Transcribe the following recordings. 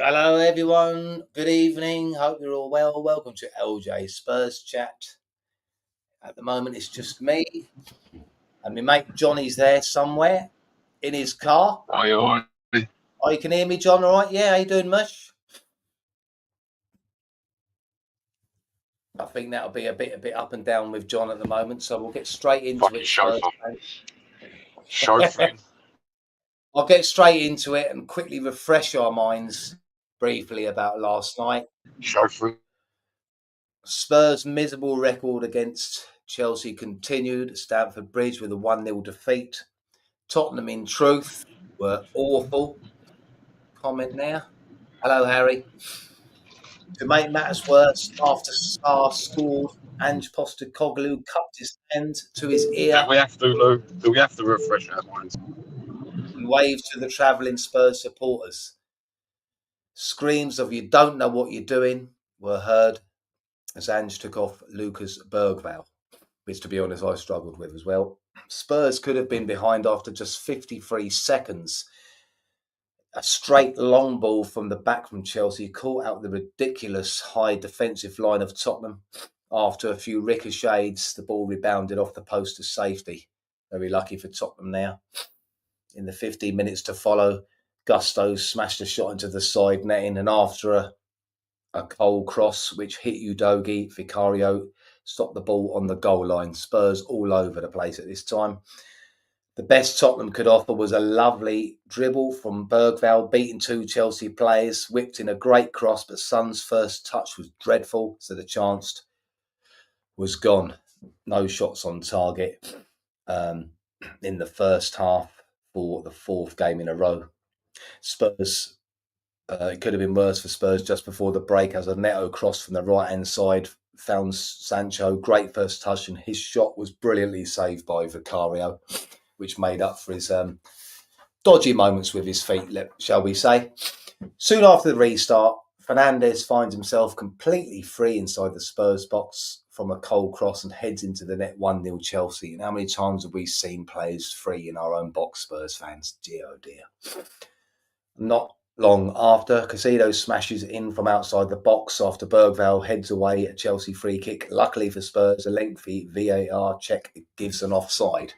Hello, everyone. Good evening. Hope you're all well. Welcome to LJ Spurs Chat. At the moment, it's just me and my mate Johnny's there somewhere in his car. Aye, aye. Oh, you can hear me, John? All right? Yeah, how you doing, Mush? I think that'll be a bit up and down with John at the moment, so we'll get straight into Fucking it. Spurs chauffeur. fans. Chauffeuring. I'll get straight into it and quickly refresh our minds briefly about last night. Chauffeuring. Spurs' miserable record against Chelsea continued at Stamford Bridge with a 1-0 defeat. Tottenham, in truth, were awful. Comment there. Hello, Harry. To make matters worse, after Sarr scored, Ange Postecoglou cupped his hand to his ear Do we have to, Lou? Do we have to refresh our minds? and waved to the travelling Spurs supporters. Screams of "you don't know what you're doing" were heard as Ange took off Lucas Bergvall, which, to be honest, I struggled with as well. Spurs could have been behind after just 53 seconds. A straight long ball from the back from Chelsea caught out the ridiculous high defensive line of Tottenham. After a few ricochets, the ball rebounded off the post to safety. Very lucky for Tottenham there. In the 15 minutes to follow, Gusto smashed a shot into the side netting, and after a Cole cross which hit Udogi, Vicario stopped the ball on the goal line. Spurs all over the place at this time. The best Tottenham could offer was a lovely dribble from Bergvall, beating two Chelsea players, whipped in a great cross, but Son's first touch was dreadful, so the chance was gone. No shots on target in the first half for the fourth game in a row. Spurs, it could have been worse for Spurs just before the break as a Neto cross from the right-hand side found Sancho. Great first touch, and his shot was brilliantly saved by Vicario, which made up for his dodgy moments with his feet, shall we say. Soon after the restart, Fernandes finds himself completely free inside the Spurs box from a Cole cross and heads into the net 1-0 Chelsea. And how many times have we seen players free in our own box, Spurs fans? Dear, oh dear. Not long after, Casido smashes in from outside the box after Bergvall heads away a Chelsea free kick. Luckily for Spurs, a lengthy VAR check gives an offside.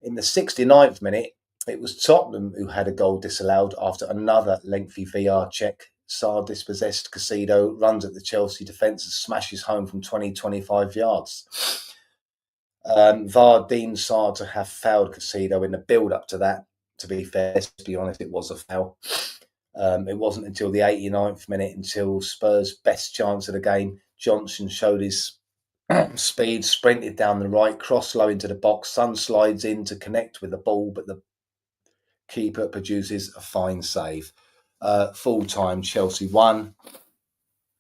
In the 69th minute, it was Tottenham who had a goal disallowed after another lengthy VAR check. Sarr dispossessed Casido, runs at the Chelsea defence and smashes home from 20-25 yards. VAR deemed Sarr to have fouled Casido in the build-up to that. To be fair, let's be honest, it was a foul. It wasn't until the 89th minute, until Spurs' best chance of the game, Johnson showed his speed, sprinted down the right, cross low into the box. Son slides in to connect with the ball, but the keeper produces a fine save. Full time, Chelsea 1,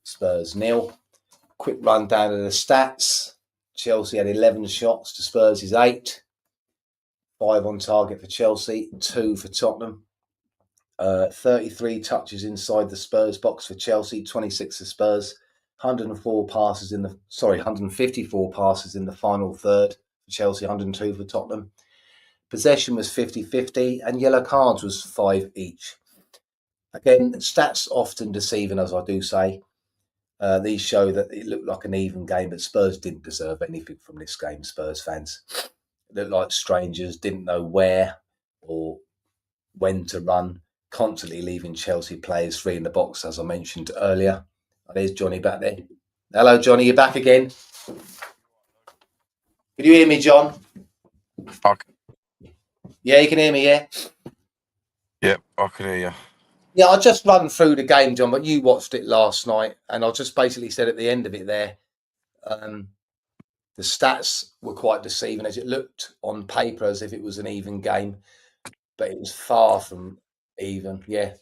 Spurs 0. Quick rundown of the stats. Chelsea had 11 shots to Spurs' 8. 5 on target for Chelsea, 2 for Tottenham. 33 touches inside the Spurs box for Chelsea, 26 for Spurs. 154 passes in the final third for Chelsea, 102 for Tottenham. Possession was 50-50 and yellow cards was 5 each. Again, stats often deceiving, as I do say. These show that it looked like an even game, but Spurs didn't deserve anything from this game, Spurs fans. It looked like strangers, didn't know where or when to run, constantly leaving Chelsea players free in the box, as I mentioned earlier. Oh, there's Johnny back there. Hello, Johnny, you're back again. Can you hear me, John? Fuck. Yeah, you can hear me, yeah? Yep, I can hear you. Yeah, I'll just run through the game, John, but you watched it last night, and I just basically said at the end of it there, the stats were quite deceiving as it looked on paper as if it was an even game, but it was far from even. Yeah,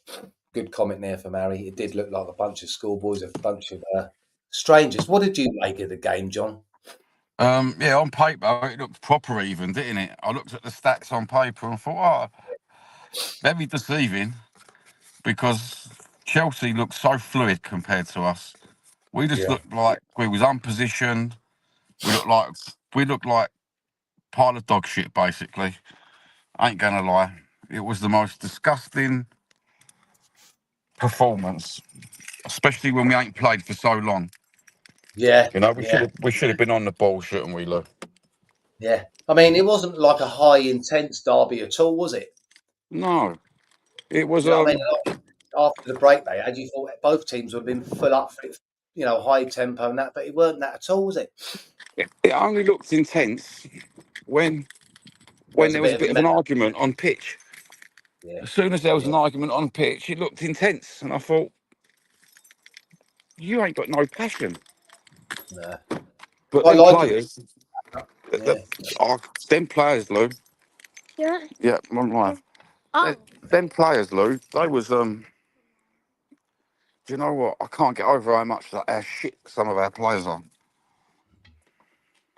good comment there from Harry. It did look like a bunch of schoolboys, a bunch of strangers. What did you make of the game, John? Yeah, on paper it looked proper even, didn't it? I looked at the stats on paper and thought, very deceiving, because Chelsea looked so fluid compared to us. We just looked like we was unpositioned. We looked like pile of dog shit, basically. I ain't gonna lie. It was the most disgusting performance, especially when we ain't played for so long. Yeah, You know, yeah, we should have been on the ball, shouldn't we, Lou? yeah. I mean, it wasn't like a high intense derby at all, was it? No, it was You know what I mean? After the break they had, you thought both teams would have been full up for it, high tempo and that, but it weren't that at all, was it? it only looked intense when There when was a there was bit a of a bit of an argument on pitch. yeah, As soon as there was yeah, an argument on pitch, it looked intense, and I thought, you ain't got no passion. no. But I them like it. players, Yeah, oh, them players, Lou. Yeah, I'm live. Them players, Lou. They was Do you know what? I can't get over how much how shit some of our players are.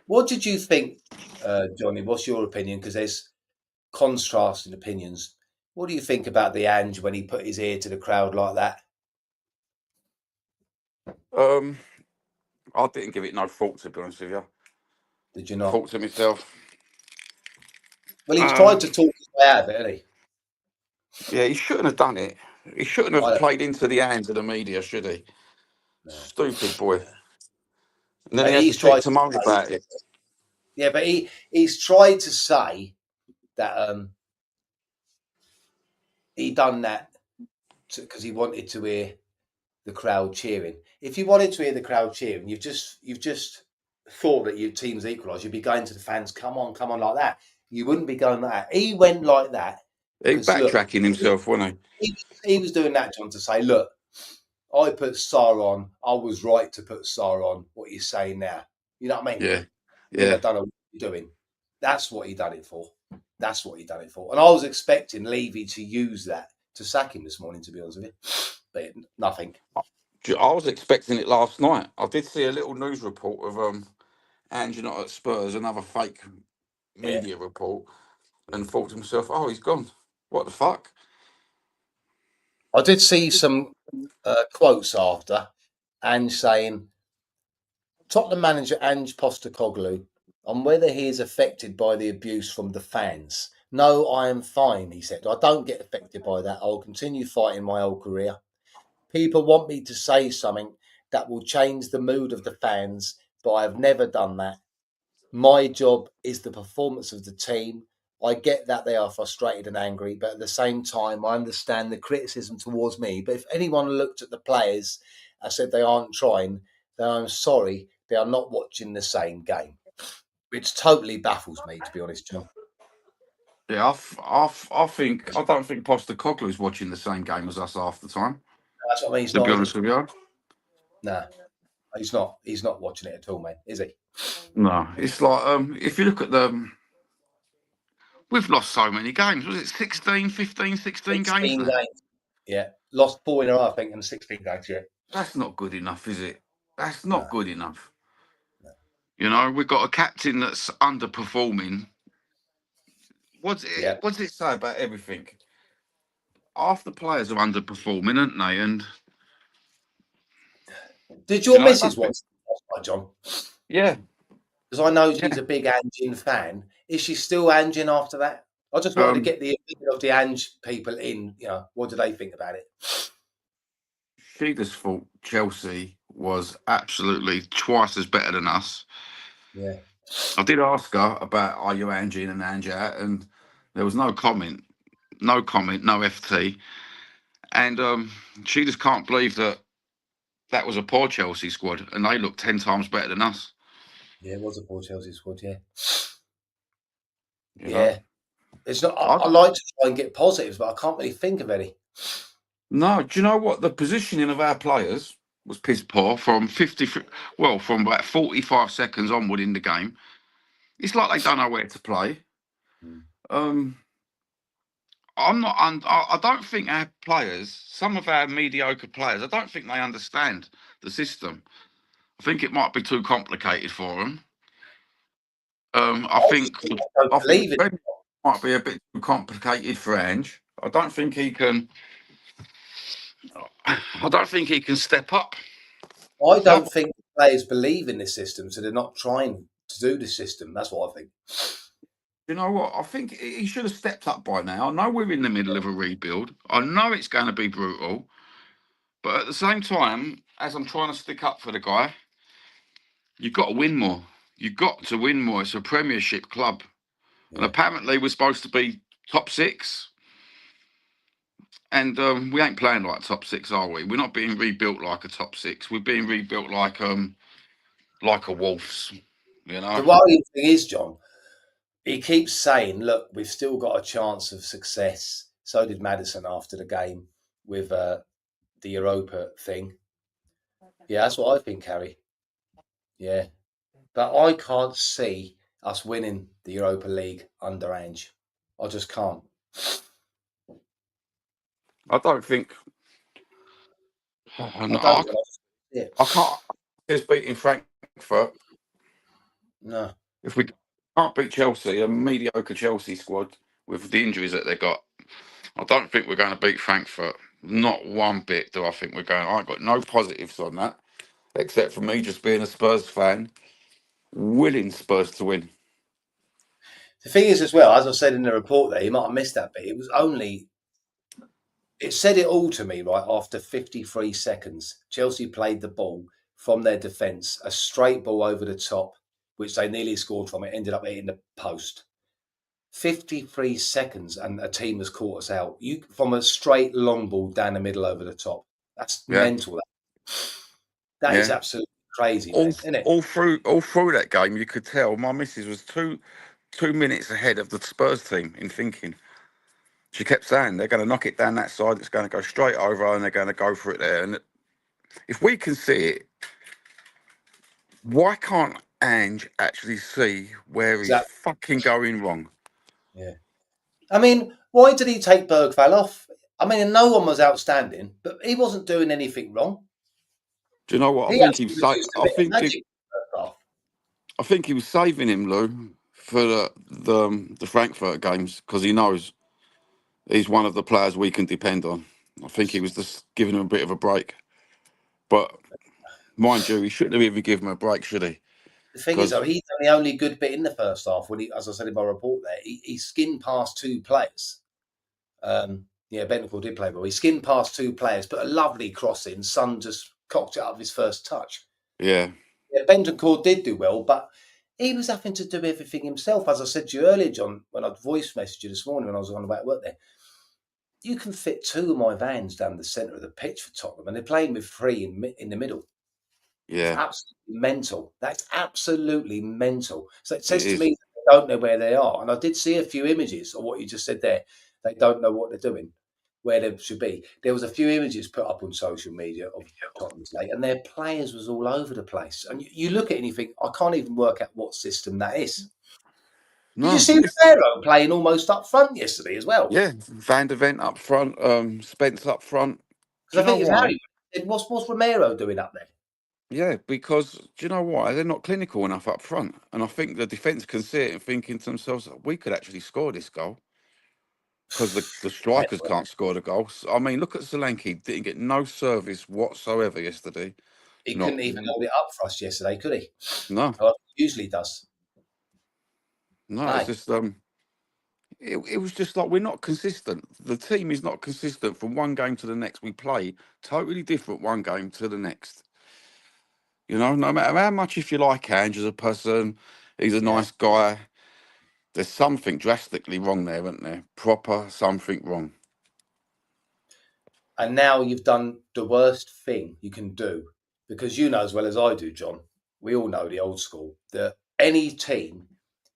what did you think, Johnny? What's your opinion? Because there's contrasting opinions. What do you think about the Ange when he put his ear to the crowd like that? Um, I didn't give it no thought, to be honest with you. Did you not? Thought to myself, Well, he's tried um, to talk his way out of it, hasn't he? yeah, he shouldn't have done it. He shouldn't have I don't played into the hands of the media, should he? know. Stupid boy. No. And then he But had to he's speak tried to to Moan say, about it. yeah, but he's tried to say that he done that because he wanted to hear the crowd cheering. If you wanted to hear the crowd cheering, you've just thought that your team's equalised. You'd be going to the fans, come on, like that. You wouldn't be going like that. He went like that He because look, backtracking himself, wasn't he was doing that, John, to say, look, I put Sar on. I was right to put Sar on. What you're saying now, you know what I he? mean? Yeah, I mean, I yeah. don't know what you're doing. That's what he done it for. That's what he done it for. And I was expecting Levy to use that to sack him this morning, to be honest with you, but nothing. I was expecting it last night. I did see a little news report of Ange not at Spurs, another fake Yeah. media report, and thought to myself, oh, he's gone. What the fuck? I did see some quotes after Ange saying, Tottenham manager Ange Postecoglou on whether he is affected by the abuse from the fans. No, I am fine, he said. I don't get affected by that. I'll continue fighting my whole career. People want me to say something that will change the mood of the fans, but I have never done that. My job is the performance of the team. I get that they are frustrated and angry, but at the same time, I understand the criticism towards me. But if anyone looked at the players and said they aren't trying, then I'm sorry, they are not watching the same game, which totally baffles me, to be honest, John. Yeah, I don't think Postecoglou's watching the same game as us half the time. That's what I mean. He's To be not, is honest he? with you, No, he's not. He's not watching it at all, man, is he? no. It's like if you look at the, we've lost so many games. Was it 16, 15, 16 games 16 now? games. Yeah. Lost 4 in a row, I think, and 16 games, yeah. That's not good enough, is it? That's not No, good enough. no. You know, we've got a captain that's underperforming. Yeah. What's it say about everything? Half the players are underperforming, aren't they? And Did you your know, I missus don't think. watch last night, John? Yeah, Because I know she's yeah. a big Angian fan. Is she still Angian after that? I just wanted to Um, get the opinion of the Ange people in. What do they think about it? she just thought Chelsea was absolutely twice as better than us. Yeah. I did ask her about are you Angie in and Angie out, and there was no comment, no comment, no FT, and she just can't believe that that was a poor Chelsea squad, and they looked 10 times better than us. Yeah, it was a poor Chelsea squad. Yeah. You know, Yeah. It's not. I I don't, like to try and get positives, but I can't really think of any. no. Do you know what the positioning of our players was piss poor from 50, well, from about 45 seconds onward in the game. It's like they don't know where to play. Mm. Um, I'm not. I don't think our players, some of our mediocre players, I don't think they understand the system. I think it might be too complicated for them. I think I don't I think believe it. Ben might be a bit too complicated for Ange. I don't think he can. I don't think he can step up. I So don't think the players believe in this system, so they're not trying to do the system. That's what I think. you know what? I think he should have stepped up by now. I know we're in the middle of a rebuild. I know it's going to be brutal. But at the same time, as I'm trying to stick up for the guy, you've got to win more. You've got to win more. It's a Premiership club, and Yeah. apparently we're supposed to be top six. And we ain't playing like top six, are we? We're not being rebuilt like a top six. We're being rebuilt like a Wolves, you know. The worrying thing is, John, he keeps saying, "Look, we've still got a chance of success." So did Madison after the game with the Europa thing. Yeah, that's what I think, Harry. Yeah, but I can't see us winning the Europa League under Ange. I just can't. I don't think. I No, don't think I see I it. can't. Just beating Frankfurt. No. If we can't beat Chelsea, a mediocre Chelsea squad with the injuries that they got, I don't think we're going to beat Frankfurt. Not one bit do I think we're going. I got no positives on that, except for me just being a Spurs fan, willing Spurs to win. The thing is, as well, as I said in the report there, you might have missed that bit. It was only, it said it all to me, right? After 53 seconds, Chelsea played the ball from their defence, a straight ball over the top, which they nearly scored from. It ended up hitting the post. 53 seconds and a team has caught us out. You from a straight long ball down the middle over the top. That's Yeah, mental. That is yeah. absolutely crazy, All man, isn't it? all through that game, you could tell my missus was 2 minutes ahead of the Spurs team in thinking. She kept saying they're going to knock it down that side. It's going to go straight over, and they're going to go for it there. And if we can see it, why can't Ange actually see where he's Exactly. fucking going wrong? Yeah. I mean, why did he take Bergvall off? I mean, no one was outstanding, but he wasn't doing anything wrong. Do you know what? I He think he actually was. produced a I bit of think magic first half. I think he was saving him, Lou, for the Frankfurt games because he knows he's one of the players we can depend on. I think he was just giving him a bit of a break. But mind you, he shouldn't have even given him a break, should he? The thing is, Because though, he's done the only good bit in the first half when he, as I said in my report there, he skinned past two players. Yeah, Bentancur did play well. He skinned past two players, put a lovely cross in. Son just cocked it up his first touch. yeah, Yeah, Bentancur did do well, but he was having to do everything himself. As I said to you earlier, John, when I voice messaged you this morning when I was on the way to work there, you can fit two of my vans down the centre of the pitch for Tottenham, and they're playing with three in the middle. It's yeah, absolutely mental. That's absolutely mental. So it it says to is. me that they don't know where they are. And I did see a few images of what you just said there. They don't know what they're doing, where they should be. There was a few images put up on social media of Tottenham's late, and their players was all over the place. And you look at it and you think, I can't even work out what system that is. Did you No, see Romero playing almost up front yesterday as well? yeah, Van der Ven up front, Spence up front. Do Because you I know think it's why? Harry. What's Romero doing up there? Yeah, because do you know why? They're not clinical enough up front. And I think the defence can see it and thinking to themselves, we could actually score this goal because the strikers can't score the goals. I mean, look at Solanke, didn't get no service whatsoever yesterday. He Not couldn't even hold it up for us yesterday, could he? no, Like he usually does. no, it's Hey, just it was just like we're not consistent. The team is not consistent from one game to the next. We play totally different one game to the next. You know, no matter how much if you like Ange as a person, he's a yeah. nice guy. There's something drastically wrong there, isn't there? Proper something wrong. And now you've done the worst thing you can do because you know as well as I do, John. We all know the old school that any team,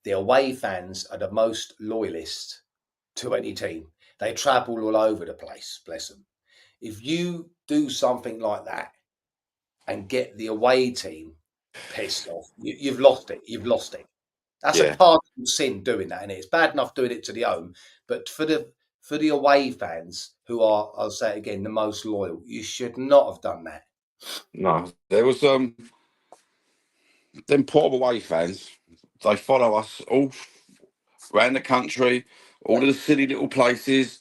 the away fans are the most loyalist to any team. They travel all over the place, bless them. If you do something like that and get the away team pissed off, you've lost it. You've lost it. That's a Yeah. cardinal sin doing that, and it's bad enough doing it to the home, but for the away fans who are, I'll say it again, the most loyal, you should not have done that. No. There was them poor away fans. They follow us all around the country, all Yeah, of the silly little places,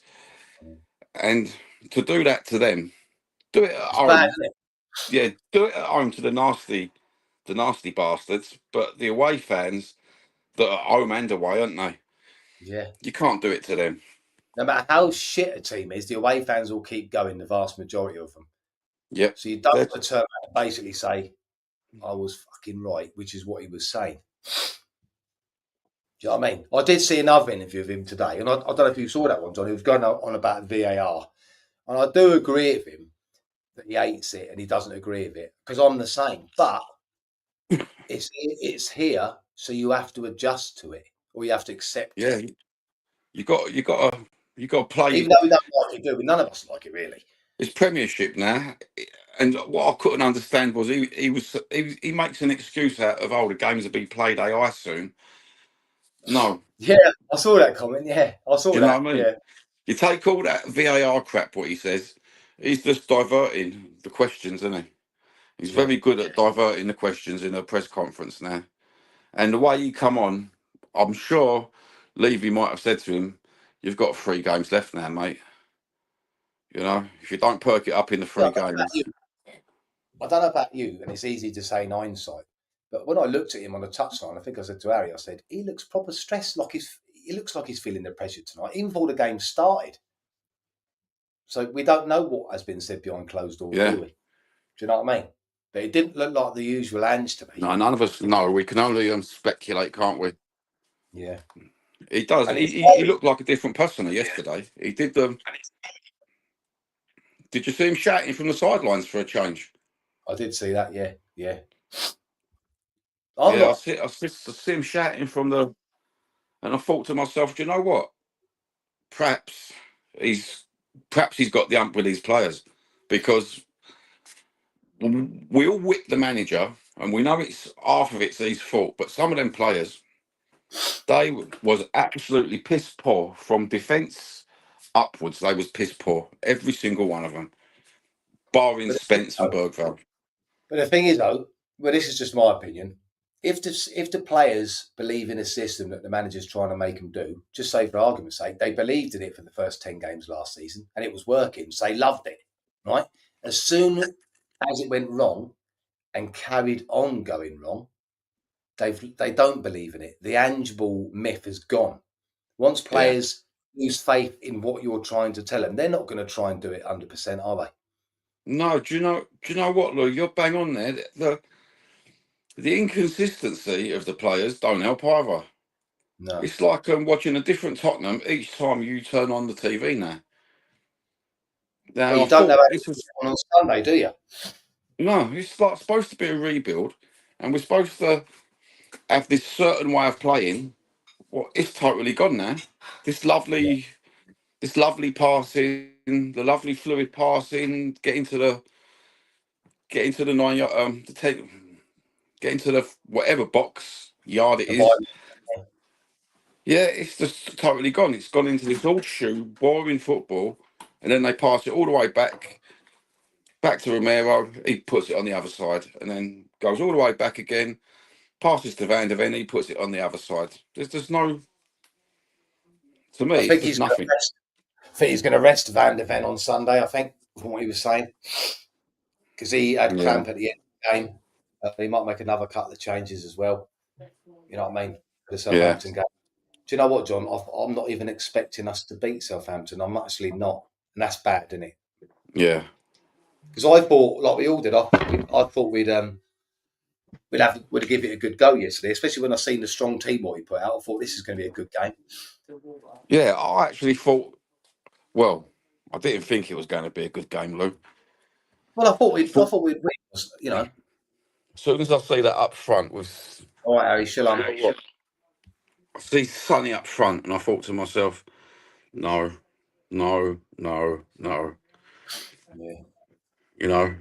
and to do that to them, do it at it's bad, home. isn't it? Yeah, do it at home to the nasty bastards. But the away fans that are home and away, aren't they? Yeah. You can't do it to them. No matter how shit a team is, the away fans will keep going. The vast majority of them. Yep. So you don't That, want to turn around and basically say, I was fucking right, which is what he was saying. Do you know what I mean? I did see another interview of him today, and I don't know if you saw that one, John. He was going on about VAR. And I do agree with him that he hates it and he doesn't agree with it, because I'm the same. But it's here, so you have to adjust to it, or you have to accept it. yeah. You got to play. Even though we don't like it, do we? None of us like it, really. It's Premiership now, and what I couldn't understand was he makes an excuse out of the games will be played AI soon. No, Yeah, I saw that comment. Yeah, I saw do you know that. what I mean? Yeah, You take all that VAR crap, what he says, he's just diverting the questions, isn't he? He's yeah. very good at diverting the questions in a press conference now. And the way he come on, I'm sure Levy might have said to him, "You've got 3 games left now, mate. You know, if you don't perk it up in the Yeah, three games, I don't know about you, and it's easy to say in hindsight, but when I looked at him on the touchline, I think I said to Harry, I said, he looks proper stressed, he looks like he's feeling the pressure tonight, even before the game started. So we don't know what has been said behind closed doors, do yeah, we? Do you know what I mean? But it didn't look like the usual Ange to me. no, none of us know. We can only speculate, can't we?" Yeah. He does. And it's He worrying. looked like a different person yesterday. He did the. Did you see him shouting from the sidelines for a change? I did see that, yeah. Yeah. I'm Yeah, not I see him shouting from the, and I thought to myself, do you know what? Perhaps he's perhaps he's got the ump with his players, because we all whip the manager, and we know it's half of it's his fault, but some of them players, they was absolutely piss poor from defence upwards. They was piss poor, every single one of them, barring but Spence and Bergvall. the thing is though, well this is just my opinion. If the players believe in a system that the manager's trying to make them do, just say for argument's sake, they believed in it for the first 10 games last season and it was working, so they loved it, right? As soon as it went wrong and carried on going wrong, they don't believe in it. The Ange ball myth is gone. Once Yeah. players lose faith in what you're trying to tell them, they're not going to try and do it 100%, are they? No, do you know what, Lou? You're bang on there. The inconsistency of the players don't help either. No. It's like watching a different Tottenham each time you turn on the TV now. Now Well, I you don't know thought how this it's was on Sunday, do you? no, it's like supposed to be a rebuild, and we're supposed to have this certain way of playing. Well, it's totally gone now. This Yeah. lovely, this lovely passing, the lovely fluid passing, get into the the 10, get into the whatever box yard it The is. Bible. Yeah, it's just totally gone. It's gone into this horseshoe, boring football, and then they pass it all the way back to Romero. He puts it on the other side, and then goes all the way back again. Passes to Van der Ven. He puts it on the other side. There's just no. To I me, it's think just he's going to nothing. rest. I think he's going to rest Van der Ven on Sunday. I think from what he was saying, because he had Yeah, cramp at the end of the game. He might make another couple of changes as well. You know what I mean? For the yeah, Southampton game. Do you know what, John? I'm not even expecting us to beat Southampton. I'm actually not, and that's bad, isn't it? yeah, Because I thought, like we all did, I thought we'd give it a good go yesterday, especially when I seen the strong team what he put out. I thought this is going to be a good game. yeah. I actually thought. Well, I didn't think it was going to be a good game, Lou. Well, I Thought, thought we'd win. You know, as soon as I see that up front with, all right, Harry, shall you know what, I see Sonny up front, and I thought to myself, no, no, no, no. Yeah. You know,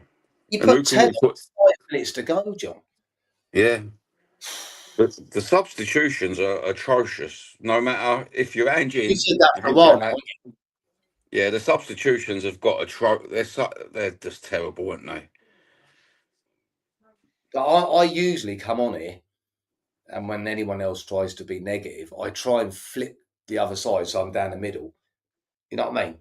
You and who put can 10 we put? 5 minutes to go, John. Yeah, the substitutions are atrocious. No matter if you're Ange You in, said that if for a you while bring now. that, yeah, the substitutions have got they're just terrible, aren't they? I usually come on here, and when anyone else tries to be negative, I try and flip the other side so I'm down the middle. You know what I mean?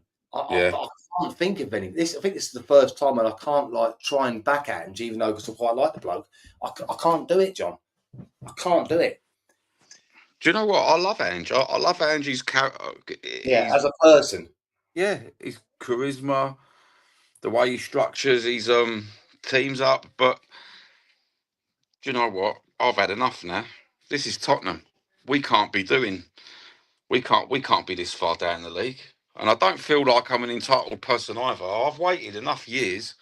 Yeah, I can't think of any. I think this is the first time when I can't like try and back at him, even though because I quite like the bloke. I can't do it, John. I can't do it. do you know what? I love Ange. I love Ange's character. Yeah, He's as a person. yeah, his charisma. the way he structures his teams up. But do you know what? I've had enough now. This is Tottenham. We can't be doing. We can't be this far down the league. And I don't feel like I'm an entitled person either. I've waited enough years.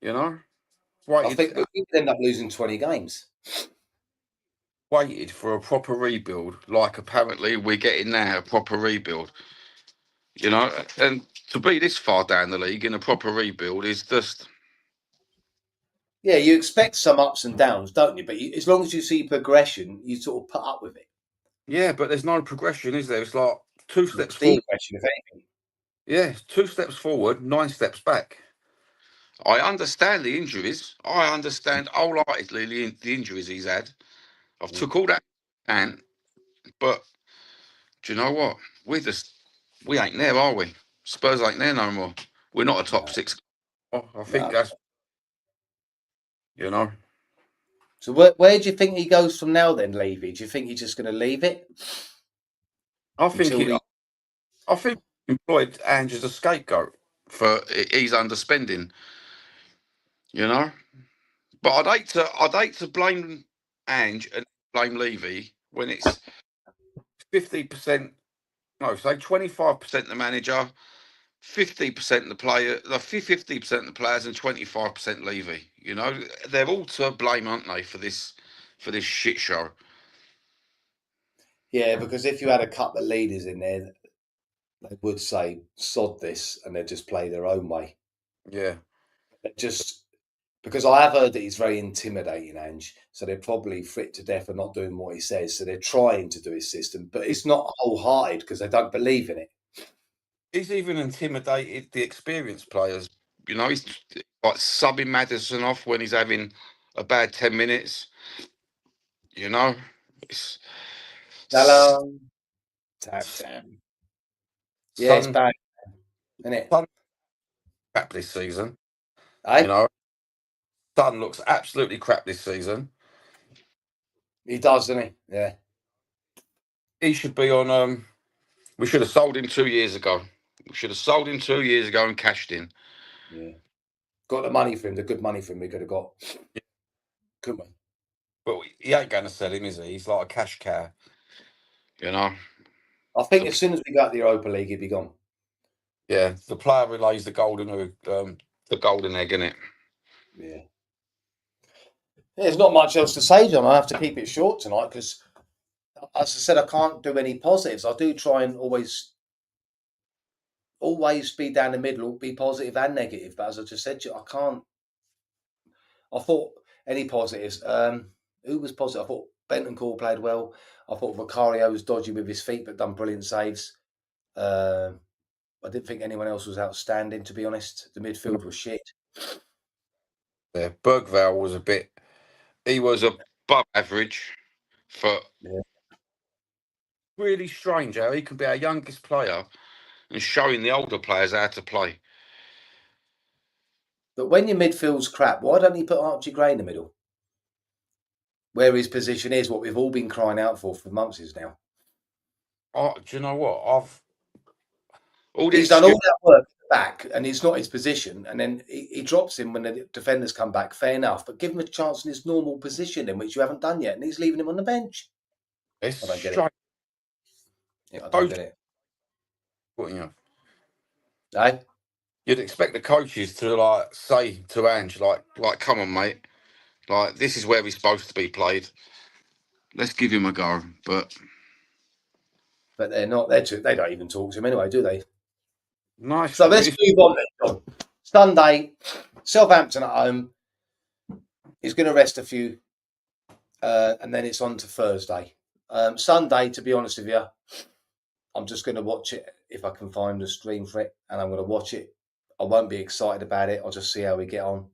You know, I waited think we could end up losing 20 games. waited for a proper rebuild. Like apparently we're getting now a proper rebuild. You know, and to be this far down the league in a proper rebuild is just Yeah, you expect some ups and downs, don't you? But as long as you see progression, you sort of put up with it. yeah. But there's no progression, is there? It's like two Well, steps forward. degression, if anything. Yeah, 2 steps forward, 9 steps back. I understand the injuries. I understand wholeheartedly the injuries he's had. I've Mm. took all that and but do you know what? We ain't there, are we? Spurs ain't there no more. We're not a top No, six. I think no. that's you know. So where do you think he goes from now then, Levy? Do you think he's just going to leave it I think until it. the... I think employed Ange as a scapegoat for he's underspending. You know, but I'd hate to blame Ange and blame Levy when it's 50%. No, say 25% the manager, 50% the player, the 50% the players, and 25% Levy. You know, they're all to blame, aren't they, for this shit show? Yeah, because if you had a couple of leaders in there, they would say, sod this, and they'd just play their own way. Yeah, Just because I have heard that he's very intimidating, Ange. So they're probably fit to death for not doing what he says. So they're trying to do his system, but it's not wholehearted because they don't believe in it. he's even intimidated the experienced players. You know, he's like subbing Madison off when he's having a bad 10 minutes. You know, it's Hello, tap tap. Yeah, it's Son, bad, isn't it? Son crap this season. You Eh? know, Son looks absolutely crap this season. He does, doesn't he? Yeah, He should be on. We should have sold him 2 years ago. We should have sold him 2 years ago and cashed in. yeah. Got the money for him, the good money for him. We could have got, couldn't we? But he ain't going to sell him, is he? He's like a cash cow. You know. I think The, as soon as we got the Europa League, he'd be gone. yeah, the player who lays the golden egg in it. Yeah. There's not much else to say, John. I have to keep it short tonight because, as I said, I can't do any positives. I do try and always be down the middle, be positive and negative. But as I just said to you, I can't. I thought any positives. Who was positive? I thought Bentancur played well. I thought Vicario was dodgy with his feet, but done brilliant saves. Uh, I didn't think anyone else was outstanding, to be honest. The midfield was shit. Yeah, Bergvall was a bit. He was above average for Yeah. really strange how he can be our youngest player and showing the older players how to play. But when your midfield's crap, why don't you put Archie Gray in the middle? Where his position is, what we've all been crying out for months is now. Oh, do you know what? I've all the He's done all excuse. that work back, and it's not his position. And then he drops him when the defenders come back. Fair enough, but give him a chance in his normal position, in which you haven't done yet, and he's leaving him on the bench. It's I don't get it. strange. Yeah, I don't Coach, get it. you know, Eh? you'd expect the coaches to like say to Ange, like, come on, mate, like this is where he's supposed to be played. Let's give him a go. But But they're not. They don't even talk to him anyway, do they? nice. So let's move on then, John. Sunday, Southampton at home. He's going to rest a few, and then it's on to Thursday. Sunday, to be honest with you, I'm just going to watch it if I can find a stream for it, and I'm going to watch it. I won't be excited about it. I'll just see how we get on,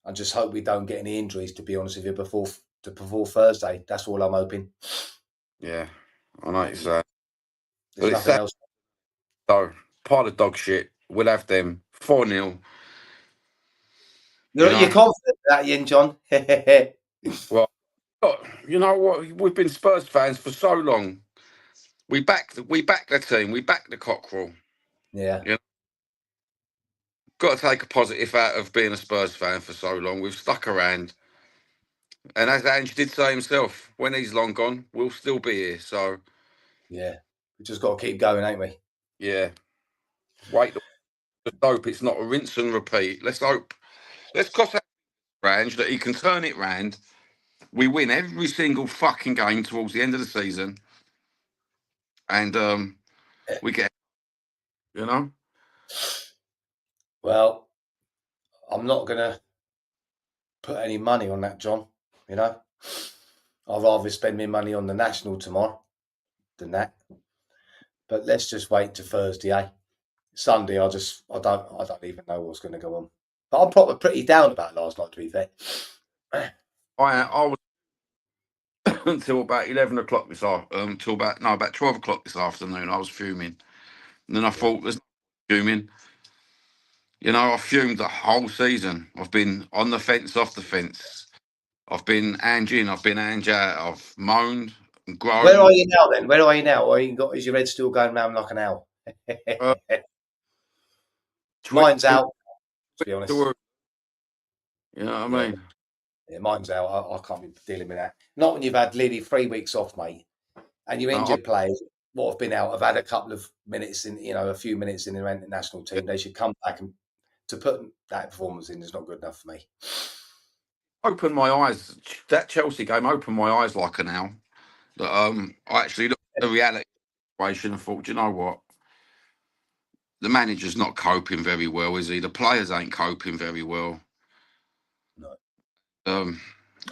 and just hope we don't get any injuries. To be honest with you, before Thursday, that's all I'm hoping. Yeah, I know it's There's but it's nothing sad else. though. Pile of dog shit. We'll have them 4-0. You You're know. confident that, Yin John? Well, look, you know what? We've been Spurs fans for so long. We back the team. We back the cockerel. Yeah. You know? got to take a positive out of being a Spurs fan for so long. We've stuck around, and as Ange did say himself, when he's long gone, we'll still be here. So Yeah, we just got to keep going, ain't we? yeah, wait. Let's hope it's not a rinse and repeat. Let's hope. Let's cross out Ange that he can turn it round. We win every single fucking game towards the end of the season, and we get, you know. Well, I'm not going to put any money on that, John. You know, I'd rather spend my money on the national tomorrow than that. But let's just wait to Thursday, eh? Sunday, I don't even know what's going to go on. But I'm probably pretty down about last night, to be fair. I was until about 11 o'clock this afternoon, until about 12 o'clock this afternoon. I was fuming, and then I Yeah. thought, "There's no fuming." You know, I fumed the whole season. I've been on the fence, off the fence. I've been Ange in, I've been Ange out. I've moaned and Where groaned. are you now then? Where are you now? Or is your head still going round like an owl? Uh, twit, Mine's twit, out, to be honest. twit, you know what Yeah, I mean? yeah, mine's out. I can't be dealing with that. Not when you've had nearly 3 weeks off, mate, and your Uh, injured players, what have been out, have had a couple of minutes in, a few minutes in the national I team. They should come back, and to put that performance in is not good enough for me. opened my eyes. That Chelsea game opened my eyes like an owl. That I actually looked at the reality situation and thought, "Do you know what? The manager's not coping very well, is he? The players ain't coping very well." No. Um,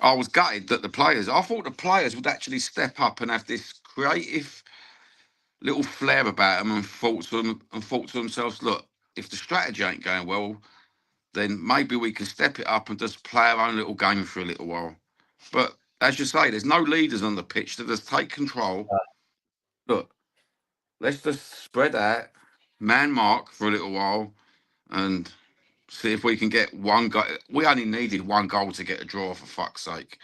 I was gutted that I thought the players would actually step up and have this creative little flair about them and thought to themselves, "Look, if the strategy ain't going well, then maybe we can step it up and just play our own little game for a little while." But as you say, there's no leaders on the pitch to just take control. Look, let's just spread out, man mark for a little while, and see if we can get one goal. We only needed one goal to get a draw, for fuck's sake.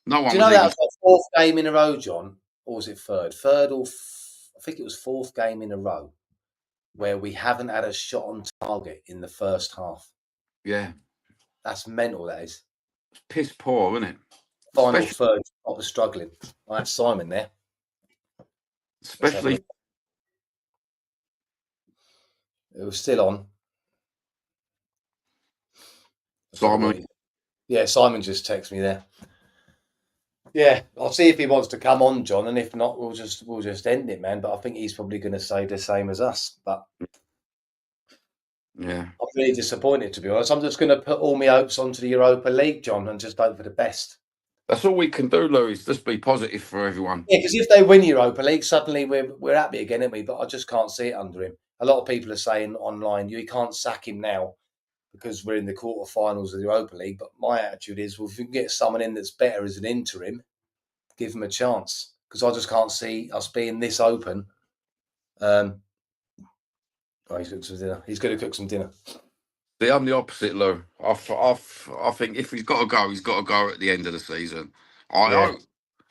No Do one you was know that even. was our fourth game in a row, John? Or was it third? I think it was fourth game in a row where we haven't had a shot on target in the first half. Yeah, That's mental, that is. it's piss poor, isn't it? Final Especially, third, I was struggling. I had Simon there. Let's have a especially look. It was still on. Let's have a Simon. look. Yeah, Simon just texted me there. Yeah, I'll see if he wants to come on, John, and if not, we'll just end it, man. But I think he's probably going to say the same as us. But Yeah, I'm really disappointed, to be honest. I'm just going to put all my hopes onto the Europa League, John, and just hope for the best. that's all we can do, Louis. Just be positive for everyone. Yeah, because if they win Europa League, suddenly we're happy again, aren't we? But I just can't see it under him. A lot of people are saying online, you can't sack him now because we're in the quarterfinals of the Europa League. But my attitude is, well, if we can get someone in that's better as an interim, give him a chance. Because I just can't see us being this open. Oh, he's cooked some dinner. He's going to cook some dinner. See, I'm the opposite, Lou. I think if he's got to go, he's got to go at the end of the season. I Yeah. hope,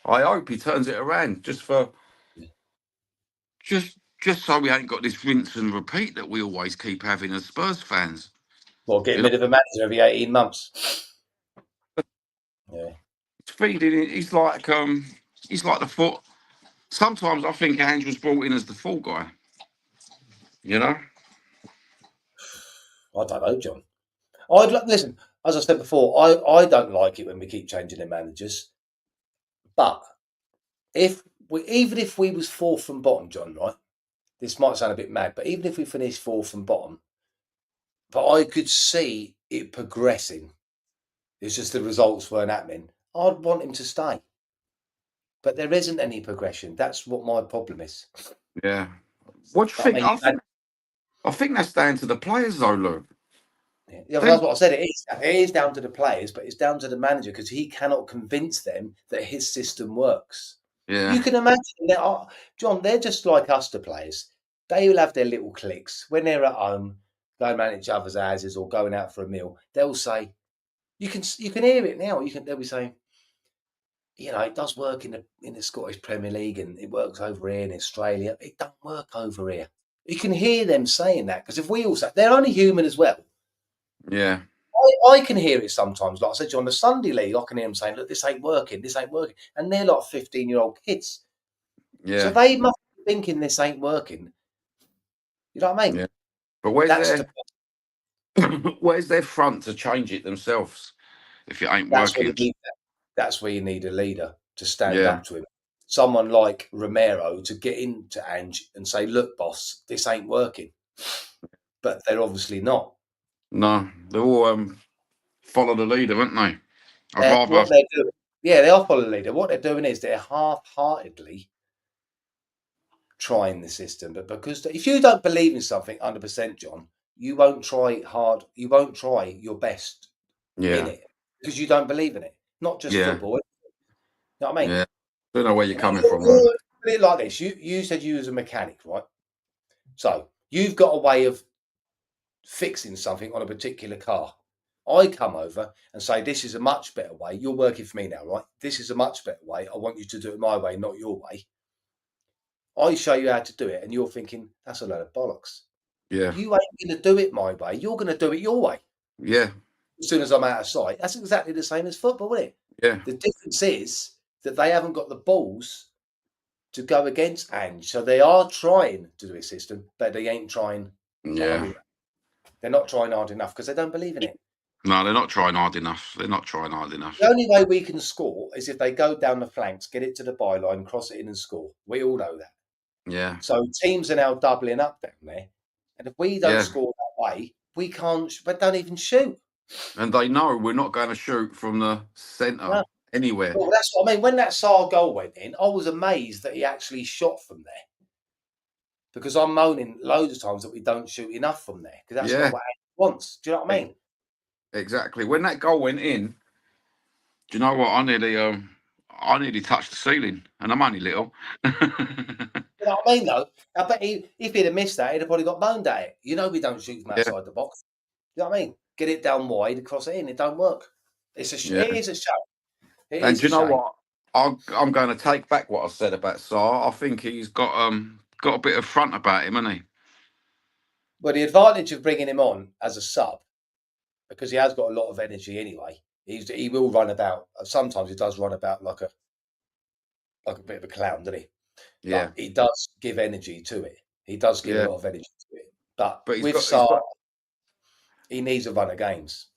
I hope he turns it around just so we ain't got this rinse and repeat that we always keep having as Spurs fans. Well, getting You know, rid of a manager every 18 months. Yeah. it's feeding. He's like the foot. Sometimes I think Ange was brought in as the fall guy. You know. I don't know, John. Listen, as I said before, I don't like it when we keep changing the managers. But even if we was fourth from bottom, John, right? This might sound a bit mad, but even if we finished fourth from bottom, but I could see it progressing. It's just the results weren't happening. I'd want him to stay. But there isn't any progression. That's what my problem is. Yeah. What do you But I think? mean, I think that's down to the players, though, Lou. yeah, Them, that's what I said. It is down to the players, but it's down to the manager because he cannot convince them that his system works. You yeah, can imagine that, John. They're just like us, the players. They will have their little cliques when they're at home, going around each other's houses or going out for a meal. They'll say, "You can hear it now." They'll be saying, "It does work in the Scottish Premier League and it works over here in Australia. It don't work over here." You can hear them saying that because if we all say they're only human as well. Yeah. I can hear it sometimes. Like I said to you on the Sunday league, I can hear them saying, "Look, this ain't working. This ain't working," and they're like 15-year-old kids, so Yeah. they must be thinking this ain't working. You know what I mean? Yeah. But where's That's their where's their front to change it themselves if it ain't that's where you working? need that. That's where you need a leader to stand Yeah. up to him. Someone like Romero to get into Ange and say, "Look, boss, this ain't working." But they're obviously not. No, they all follow the leader, won't they? I'd rather. What they're doing, yeah, they are following the leader. What they're doing is they're half-heartedly trying the system. But because if you don't believe in something 100%, John, you won't try hard. You won't try your best in Yeah. it because you don't believe in it. Not just Yeah. football. You know what I mean? Yeah. Don't know where you're coming from though. Put it like this. You said you was a mechanic, right? So you've got a way of fixing something on a particular car. I come over and say, this is a much better way. You're working for me now, right? This is a much better way. I want you to do it my way, not your way. I show you how to do it, and you're thinking, that's a load of bollocks. Yeah. You ain't going to do it my way. You're going to do it your way. Yeah. As soon as I'm out of sight, that's exactly the same as football, isn't it? Yeah. The difference is that they haven't got the balls to go against Ange. So they are trying to do a system, but they ain't trying hard Yeah. enough. They're not trying hard enough because they don't believe in it. No, they're not trying hard enough. They're not trying hard enough. The only way we can score is if they go down the flanks, get it to the byline, cross it in and score. We all know that. Yeah. So teams are now doubling up down there. And if we don't Yeah. score that way, we can't, but don't even shoot. And they know we're not going to shoot from the centre No. anywhere. Well, that's what I mean. When that Sarr goal went in, I was amazed that he actually shot from there because I'm moaning loads of times that we don't shoot enough from there because that's not Yeah. what Ange wants. Do you know what I e- mean? Exactly. When that goal went in, do you know what? I nearly touched the ceiling, and I'm only little. You know what I mean, though? I bet if he'd have missed that, he'd have probably got moaned at it. You know, we don't shoot from Yeah. outside the box. You know what I mean? Get it down wide, cross it in. It don't work. Yeah. It is a shame. It And is do a you know shame. what? I'm going to take back what I said about Sarr. I think he's got a bit of front about him, hasn't he? But the advantage of bringing him on as a sub, because he has got a lot of energy anyway. He will run about. Sometimes he does run about like a bit of a clown, doesn't he? Yeah. But he does give energy to it. He does give a Yeah. lot of energy to it. But But with he's Sarr, got he needs a run of games.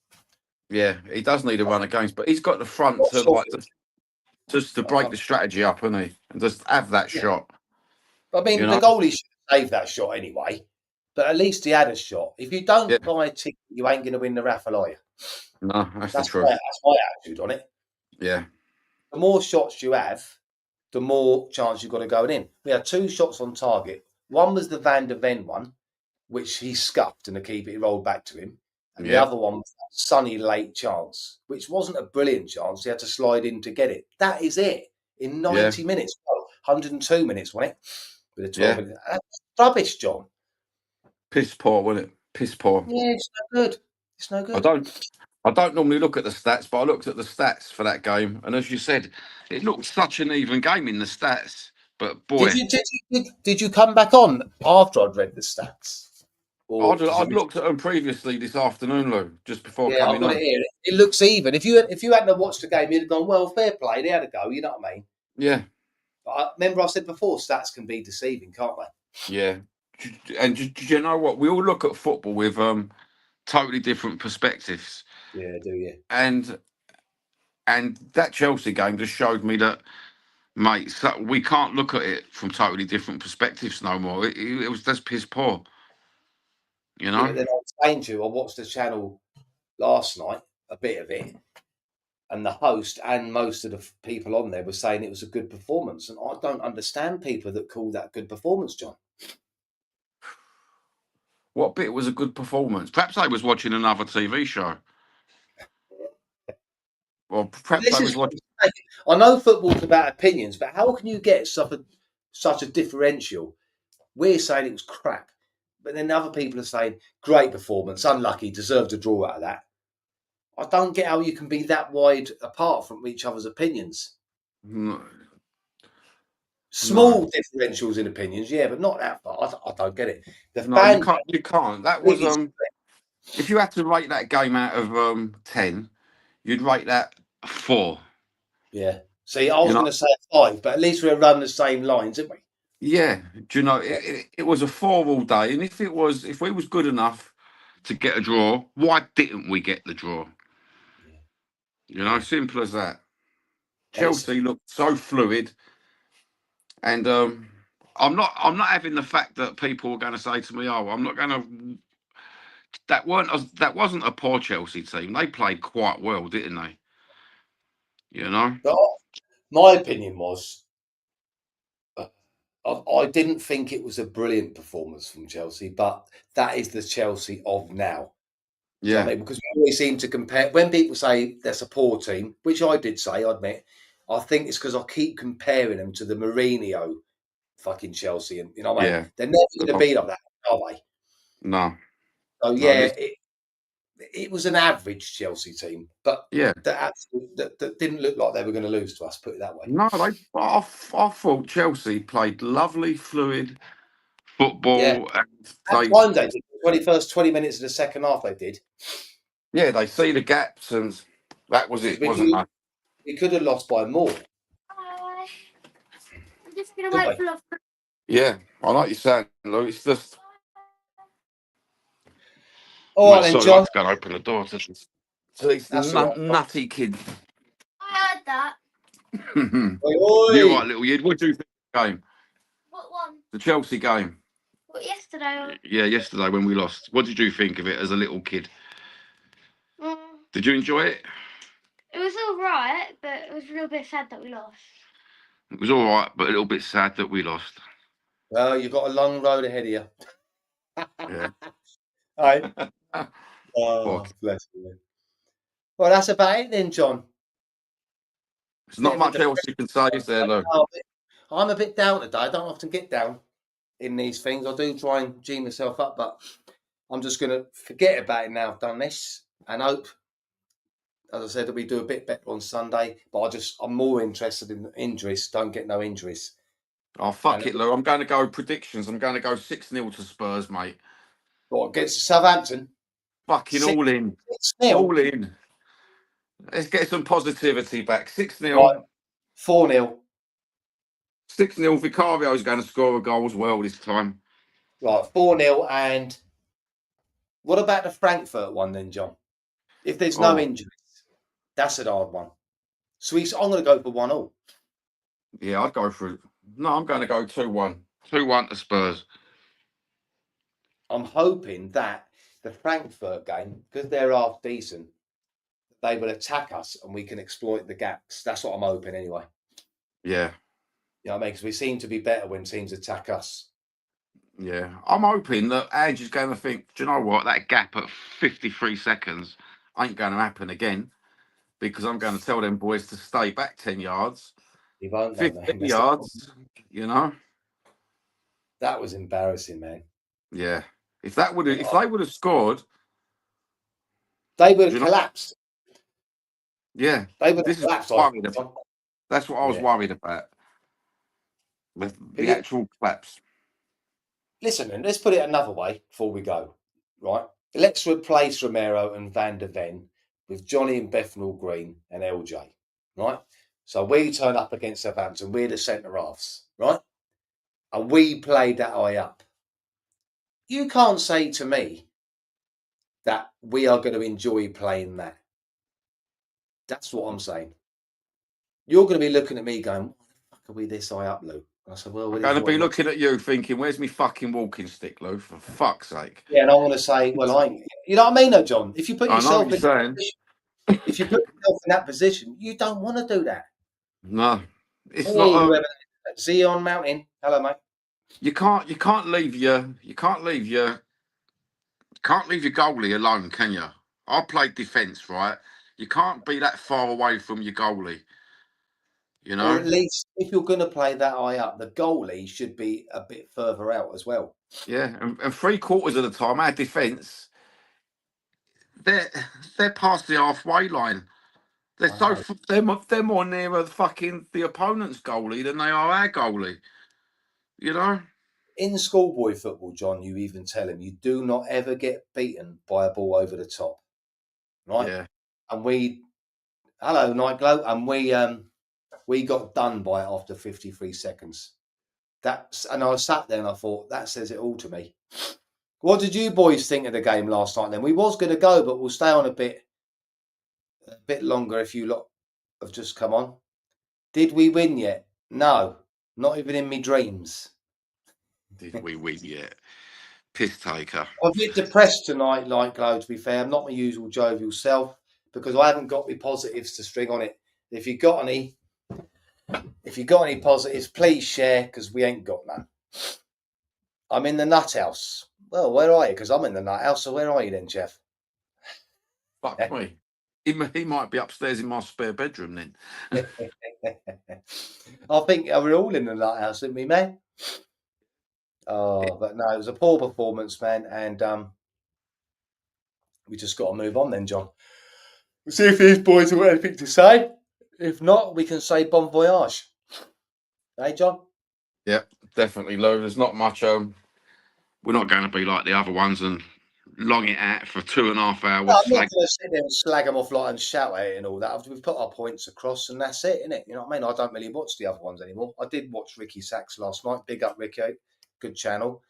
yeah, he does need a run of games, but he's got the front Not to sure. like just to I break can't. the strategy up, hasn't he? And just have that Yeah. shot, I you mean, the know? goalie should have saved that shot anyway. But at least he had a shot. If you Yeah. don't buy a ticket, you ain't going to win the raffle, are you? No, that's the truth. That's my attitude on it. Yeah. The more shots you have, the more chance you've got of going in. We had two shots on target. One was the Van der Ven one, which he scuffed and the keeper he rolled back to him. And the Yeah. other one was that sunny late chance, which wasn't a brilliant chance. He had to slide in to get it. That is it. In Yeah. 90 minutes, 102 minutes, wasn't it? With a 12 Yeah. minutes. That's rubbish, John. Piss poor, wasn't it? Piss poor. Yeah, it's no good. It's no I good. don't I don't normally look at the stats, but I looked at the stats for that game, and as you said, it looked such an even game in the stats. But boy, Did you come back on after I'd read the stats, or did you I'd miss? looked at them previously this afternoon, Lou, just before Yeah, I've coming got on. it here. It looks even. If you hadn't watched the game, you'd have gone, well, fair play. They had a go. You know what I mean? Yeah. But remember, I said before, stats can be deceiving, can't they? Yeah. And do you know what? We all look at football with totally different perspectives. Yeah, do you? And that Chelsea game just showed me that, mate, so we can't look at it from totally different perspectives no more. It was just piss poor, you Yeah, know? but then I was saying to you, I watched the channel last night, a bit of it, and the host and most of the people on there were saying it was a good performance, and I don't understand people that call that good performance, John. What bit was a good performance? Perhaps I was watching another TV show. Or perhaps I This was is watching. I know football's about opinions, but how can you get such a differential? We're saying it was crap, but then other people are saying great performance, unlucky, deserved a draw out of that. I don't get how you can be that wide apart from each other's opinions. No, no, Small differentials in opinions, yeah, but not that far. I don't get it. The no, you fan can't. You can't. That was completely split. If you had to rate that game out of 10, you'd rate that a 4. Yeah. See, I You was know? going to say a 5, but at least we're running the same lines, aren't we? Yeah. Do you know? Yeah. It was a 4 all day, and if we was good enough to get a draw, why didn't we get the draw? Yeah. You know, Yeah. simple as that. And it's Chelsea looked so fluid, and I'm not having the fact that people are going to say to me, "Oh, I'm not going to." That wasn't a poor Chelsea team. They played quite well, didn't they? You know. but my opinion was uh, I didn't think it was a brilliant performance from Chelsea, but that is the Chelsea of now. Do you know what Yeah. I mean? Because we always seem to compare when people say that's a poor team, which I did say, I admit. I think it's because I keep comparing them to the Mourinho fucking Chelsea, and you know what I mean. Yeah. They're never going to be like that, are they? No. So No. yeah, This. it was an average Chelsea team, but Yeah. that didn't look like they were going to lose to us. Put it that way. No. I thought Chelsea played lovely, fluid Yeah, football, and at they. times they did. 20 minutes of the second half, they did Yeah, they see the gaps, and that was because it, wasn't they? we could have lost by more, I'm just gonna couldn't wait we? for love. Yeah, I like you saying, Lou. It's just. All right Mate, then, sorry, I John. had to go and open the door to these That's all right. nutty kids. I heard that. Oi, You right, oi. little Yid? What do you think of the game? What one? The Chelsea game. What, yesterday? Yeah, yesterday when we lost. What did you think of it as a little kid? Mm. Did you enjoy it? It was all right, but it was a little bit sad that we lost. It was all right, but a little bit sad that we lost. Well, you've got a long road ahead of you. Yeah. Hey. Fuck. Oh, bless you. Well, that's about it then, John. There's Bit not of a much depressing else you can say, one is there, today. Lou? I'm a bit down today. I don't often get down in these things. I do try and G myself up, but I'm just going to forget about it now. I've done this and hope, as I said, that we do a bit better on Sunday. But I'm more interested in the injuries. Don't get no injuries. Oh, And fuck it, Lou. I'm going to go predictions. I'm going to go 6-0 to Spurs, mate. what against Southampton? Fucking Six, all in. 6-0. All in. Let's get some positivity back. 6 Right, 0. 4-0. 6-0. Vicario's going to score a goal as well this time. Right, 4-0. And what about the Frankfurt one then, John? If there's no Oh, injuries, that's an hard one. So I'm going to go for 1-all. yeah, I'd go for it. No, I'm going to go 2-1. 2-1 to Spurs. I'm hoping that the Frankfurt game, because they're half decent, they will attack us and we can exploit the gaps. That's what I'm hoping anyway. Yeah, You know what I mean? Because we seem to be better when teams attack us. yeah. I'm hoping that Ange is going to think, do you know what? That gap at 53 seconds ain't going to happen again because I'm going to tell them boys to stay back 10 yards, He won't though, 15 man. That's the problem. yards, you know? That was embarrassing, man. Yeah. If they would have scored, They would do have you know? collapsed. Yeah. They would This have is collapsed. what I'm worried about. That's what I was Yeah. worried about. The But actual collapse. listen, and let's put it another way before we go. Right? Let's replace Romero and Van der Ven with Johnny and Bethnal Green and LJ. Right? So we turn up against Southampton. We're the centre halves. Right? And we played that high up. You can't say to me that we are going to enjoy playing that. That's what I'm saying. You're going to be looking at me going, "Why the fuck are we this high up, Lou?" I said, "Well, I'm it is going to what be it is." looking at you thinking, where's me fucking walking stick, Lou? For fuck's sake. Yeah, and I want to say, "Well, you know what I mean, though, John. If you put I know what yourself you're in that saying. position, if you put yourself in that position, you don't want to do that. No. It's not Hey, whoever, see you on mountain. Hello, mate. you can't leave your goalie alone, can you? I played defence, right? You can't be that far away from your goalie, you Or know? at least if you're going to play that high up, the goalie should be a bit further out as well. Yeah, and 3/4 of the time our defence, they're they're past the halfway line. They're I so know. f- they're more near the opponent's goalie than they are our goalie. You know? in schoolboy football, John, you even tell him you do not ever get beaten by a ball over the top, right? Yeah. And hello, Nightglow, and we got done by it after 53 seconds. And I sat there and I thought that says it all to me. What did you boys think of the game last night? Then we was going to go, but we'll stay on a bit longer if you lot have just come on. Did we win yet? No, not even in me dreams. Did we win yet? Piss taker. I'm a bit depressed tonight, like Glow, to be fair. I'm not my usual jovial self because I haven't got my positives to string on it. If you got any positives, please share because we ain't got none. I'm in the nut house. Well, where are you? Because I'm in the nut house. So where are you then, Jeff? Fuck me. He might be upstairs in my spare bedroom then. I think we're all in the nut house, didn't we, man? Oh, but no, it was a poor performance, man, and we just got to move on then, John. We'll see if these boys have got anything to say. If not, we can say bon voyage. Hey, John? Yeah, definitely, Lou. There's not much. We're not going to be like the other ones and long it out for 2.5 No, hours. I'm not Slag. going to sit there and slag them off like and shout at it and all that. We've put our points across and that's it, innit? You know what I mean? I don't really watch the other ones anymore. I did watch Ricky Sacks last night. Big up, Ricky. Good channel.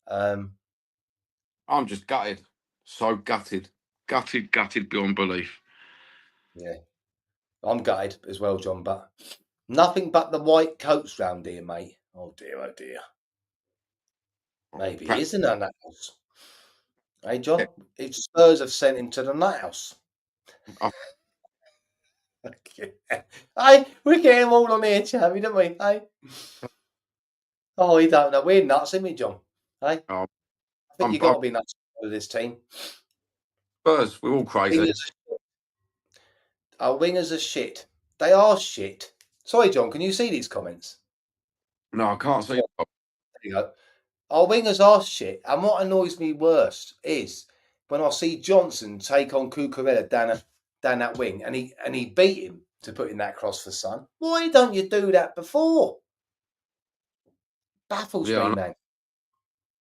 I'm just gutted. So gutted. Gutted beyond belief. Yeah. I'm gutted as well, John, but nothing but the white coats round here, mate. Oh, dear, oh, dear. Maybe he Perhaps, is in the nut house. Hey, yeah, John? If Spurs have sent him to the nut house. I- Hey, we get him all on here, Chammy, don't we? Hey? Oh, he don't know. We're nuts, isn't we, John? Hey? I- I think you got to be nuts with this team. Spurs, we're all crazy. Our wingers are shit. They are shit. Sorry, John, can you see these comments? No, I can't see. There you go. Our wingers are shit. And what annoys me worst is when I see Johnson take on Cucurella down that wing and he beat him to put in that cross for Son. Why don't you do that before? Baffles Yeah, me, I know. man.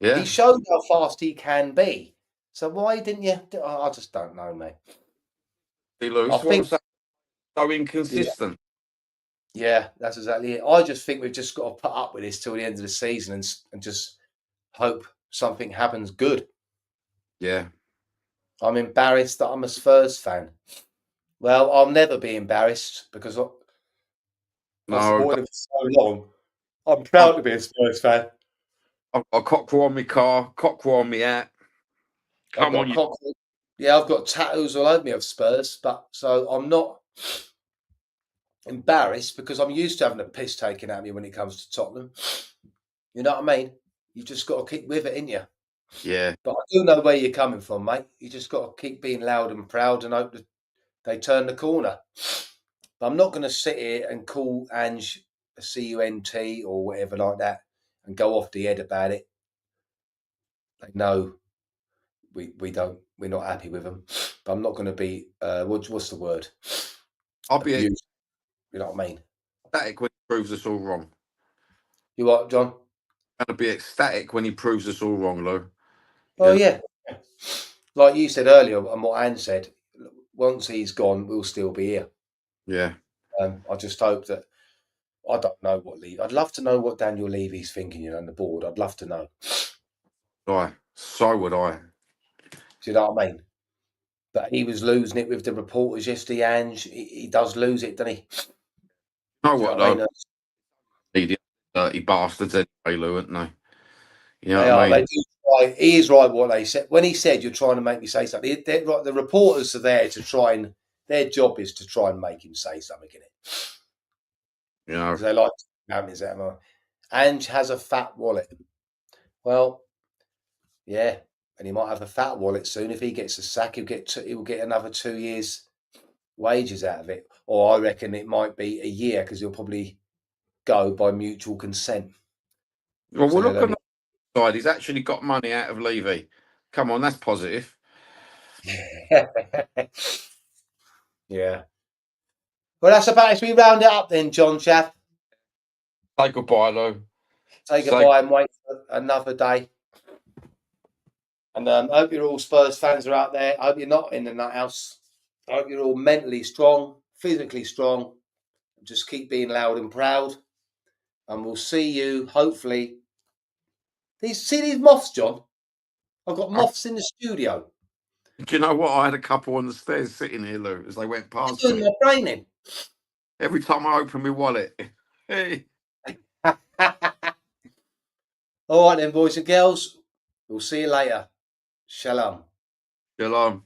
He Yeah. showed how fast he can be. So why didn't you? I just don't know, mate. See, I Lewis, what I'm think, saying, so yeah, inconsistent. yeah, that's exactly it. I just think we've just got to put up with this till the end of the season and just hope something happens good. Yeah. I'm embarrassed that I'm a Spurs fan. Well, I'll never be embarrassed because I've No, supported them for so long. I'm proud to be a Spurs fan. I've got a cockerel on my car, cockerel on my hat. I've Come got on, you. yeah, I've got tattoos all over me of Spurs, but so I'm not embarrassed because I'm used to having the piss taken out of me when it comes to Tottenham. You know what I mean? You just got to keep with it, ain't you? Yeah. But I do know where you're coming from, mate. You just got to keep being loud and proud and hope that they turn the corner. But I'm not going to sit here and call Ange a cunt or whatever like that and go off the head about it. They know we're not happy with them. But I'm not going to be what's the word? I'll be Abused. You know what I mean? ecstatic when he proves us all wrong. You what, John? I'll be ecstatic when he proves us all wrong, Lou. Oh Yeah. yeah. Like you said earlier, and what Ange said, once he's gone, we'll still be here. Yeah. I just hope that I don't know what Levy. I'd love to know what Daniel Levy's thinking, on the board. I'd love to know. So would I. Do you know what I mean? But he was losing it with the reporters yesterday, Ange. He does lose it, doesn't he? You know Do you know what, what I though? mean? Idiot, dirty bastards anyway, Lou, aren't they? You know They what are. I They mean? do try. He is right what they said. When he said you're trying to make me say something, right, the reporters are there to try and their job is to try and make him say something in it. You know. Because they like to have Ange has a fat wallet. Well, yeah, and he might have a fat wallet soon. If he gets a sack, he'll get another 2 years' wages out of it. Or I reckon it might be a year because he'll probably go by mutual consent. Well, So we'll they'll look on only. the side. He's actually got money out of Levy. Come on, that's positive. Yeah. Well, that's about it. We round it up then, John Chaff. Say goodbye, Lou. Say So, goodbye and wait for another day. And hope you're all Spurs fans are out there. I hope you're not in the nut house. I hope you're all mentally strong, physically strong. Just keep being loud and proud. And we'll see you, hopefully. See these moths, John? I've got I, moths in the studio. do you know what? I had a couple on the stairs sitting here, Lou, as they went past They're doing me. my brain in. Every time I open my wallet, hey, All right then, boys and girls. We'll see you later. Shalom. shalom.